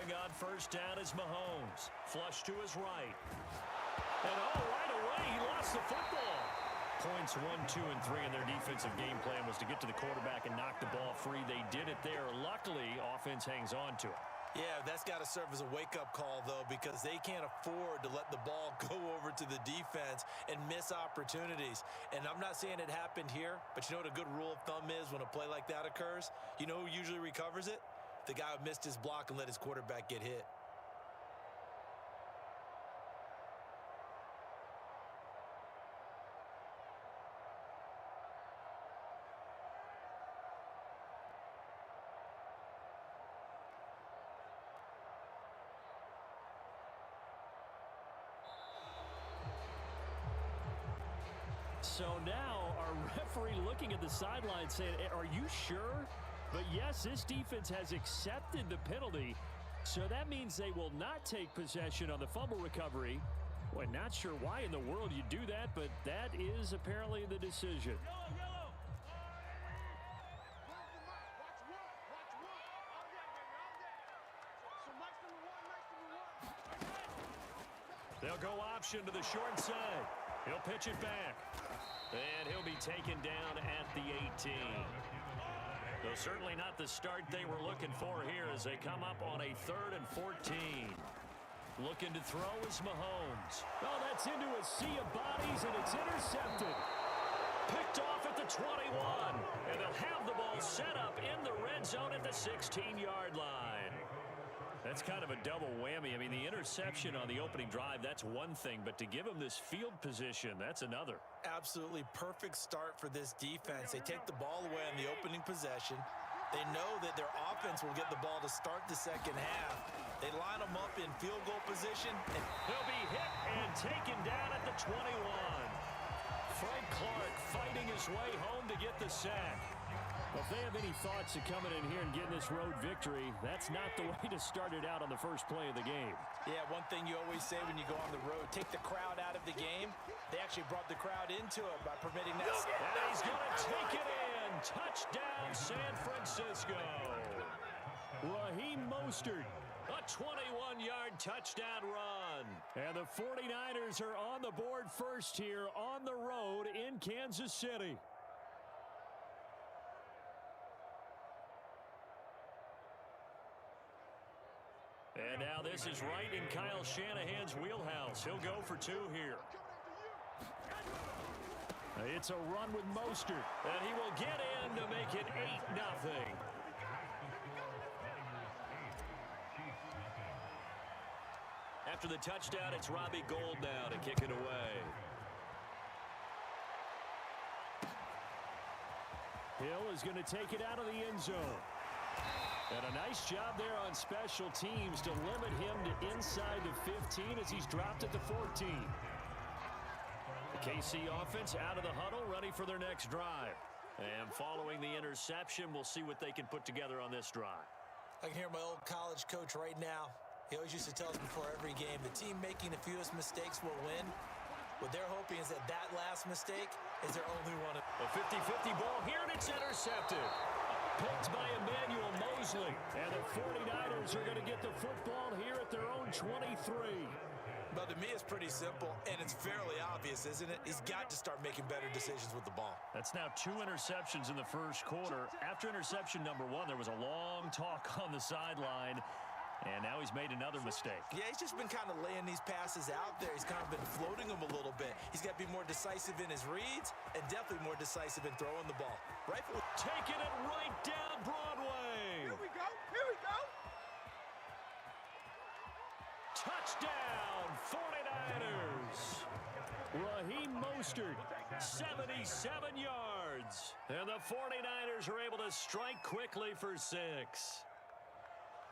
Throwing on first down is Mahomes. Flush to his right. And right away, he lost the football. Points 1, 2, and 3 in their defensive game plan was to get to the quarterback and knock the ball free. They did it there. Luckily, offense hangs on to it. Yeah, that's got to serve as a wake-up call, though, because they can't afford to let the ball go over to the defense and miss opportunities. And I'm not saying it happened here, but you know what a good rule of thumb is when a play like that occurs? You know who usually recovers it? The guy who missed his block and let his quarterback get hit. So now our referee looking at the sideline saying, are you sure? But yes, this defense has accepted the penalty. So that means they will not take possession on the fumble recovery. Boy, not sure why in the world you do that, but that is apparently the decision. They'll go option to the short side. He'll pitch it back. And he'll be taken down at the 18. Though certainly not the start they were looking for here as they come up on a 3rd and 14. Looking to throw is Mahomes. Oh, that's into a sea of bodies, and it's intercepted. Picked off at the 21. And they'll have the ball set up in the red zone at the 16-yard line. That's kind of a double whammy. I mean, the interception on the opening drive, that's one thing. But to give him this field position, that's another. Absolutely perfect start for this defense. They take the ball away on the opening possession. They know that their offense will get the ball to start the second half. They line them up in field goal position. And he'll be hit and taken down at the 21. Frank Clark fighting his way home to get the sack. Well, if they have any thoughts of coming in here and getting this road victory, that's not the way to start it out on the first play of the game. Yeah, one thing you always say when you go on the road, take the crowd out of the game. They actually brought the crowd into it by permitting that. And he's going to take it in. Touchdown, San Francisco. Raheem Mostert, a 21-yard touchdown run. And the 49ers are on the board first here on the road in Kansas City. And now this is right in Kyle Shanahan's wheelhouse. He'll go for 2 here. It's a run with Mostert. And he will get in to make it 8-0. After the touchdown, it's Robbie Gould now to kick it away. Hill is going to take it out of the end zone. And a nice job there on special teams to limit him to inside the 15 as he's dropped at the 14. The KC offense out of the huddle, ready for their next drive. And following the interception, we'll see what they can put together on this drive. I can hear my old college coach right now. He always used to tell us before every game, the team making the fewest mistakes will win. What they're hoping is that last mistake is their only one. A 50-50 ball here, and it's intercepted. Picked by Emmanuel Mosley. And the 49ers are going to get the football here at their own 23. But to me, it's pretty simple, and it's fairly obvious, isn't it? He's got to start making better decisions with the ball. That's now 2 interceptions in the first quarter. After interception number 1, there was a long talk on the sideline. And now he's made another mistake. Yeah, he's just been kind of laying these passes out there. He's kind of been floating them a little bit. He's got to be more decisive in his reads and definitely more decisive in throwing the ball. Rightfully taking it right down Broadway. Here we go. Here we go. Touchdown, 49ers. Raheem Mostert, 77 yards. And the 49ers are able to strike quickly for 6.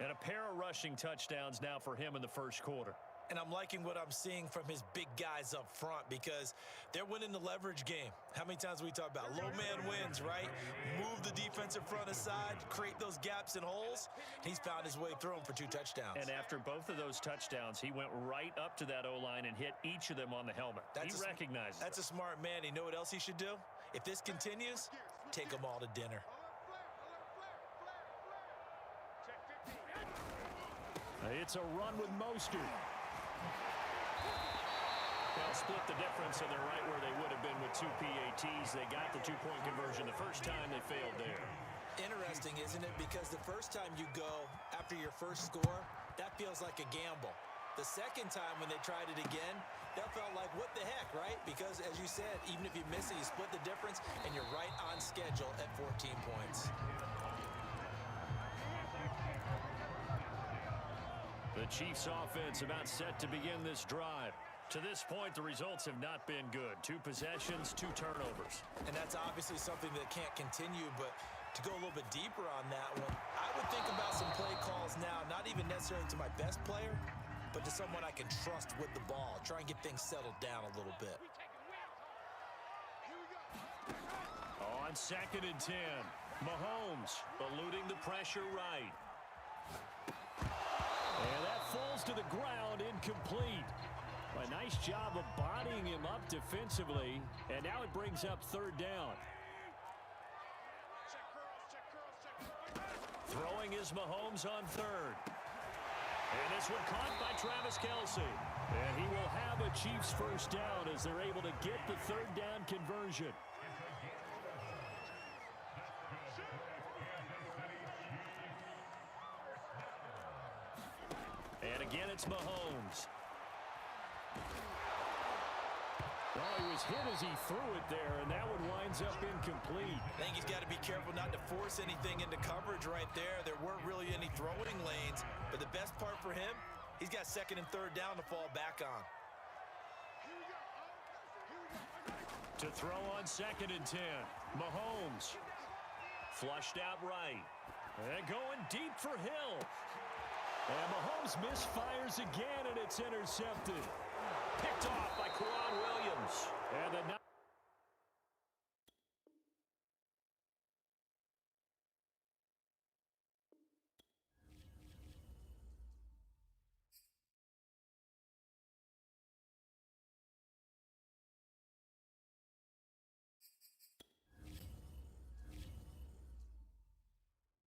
And a pair of rushing touchdowns now for him in the first quarter. And I'm liking what I'm seeing from his big guys up front because they're winning the leverage game. How many times we talk about low man wins, right? Move the defensive front aside, create those gaps and holes. He's found his way through them for 2 touchdowns. And after both of those touchdowns, he went right up to that O-line and hit each of them on the helmet. He recognizes That's a smart man. You know what else he should do? If this continues, take them all to dinner. It's a run with Mostert. They'll split the difference, and they're right where they would have been with 2 PATs. They got the two-point conversion the first time. They failed there. Interesting, isn't it? Because the first time you go after your first score, that feels like a gamble. The second time when they tried it again, that felt like, what the heck, right? Because, as you said, even if you miss it, you split the difference, and you're right on schedule at 14 points. The Chiefs' offense about set to begin this drive. To this point, the results have not been good. 2 possessions, 2 turnovers. And that's obviously something that can't continue, but to go a little bit deeper on that one, I would think about some play calls now, not even necessarily to my best player, but to someone I can trust with the ball. Try and get things settled down a little bit. On 2nd and 10, Mahomes eluding the pressure right. And that falls to the ground, incomplete. A nice job of bodying him up defensively, and now it brings up 3rd down. Throwing is Mahomes on 3rd. And this one caught by Travis Kelce. And he will have a Chiefs first down as they're able to get the 3rd down conversion. And again, it's Mahomes. Oh, he was hit as he threw it there, and that one winds up incomplete. I think he's got to be careful not to force anything into coverage right there. There weren't really any throwing lanes, but the best part for him, he's got 2nd and 3rd down to fall back on. To throw on 2nd and 10, Mahomes. Flushed out right. And going deep for Hill. And Mahomes misfires again, and it's intercepted. Picked off by Quan Williams. And the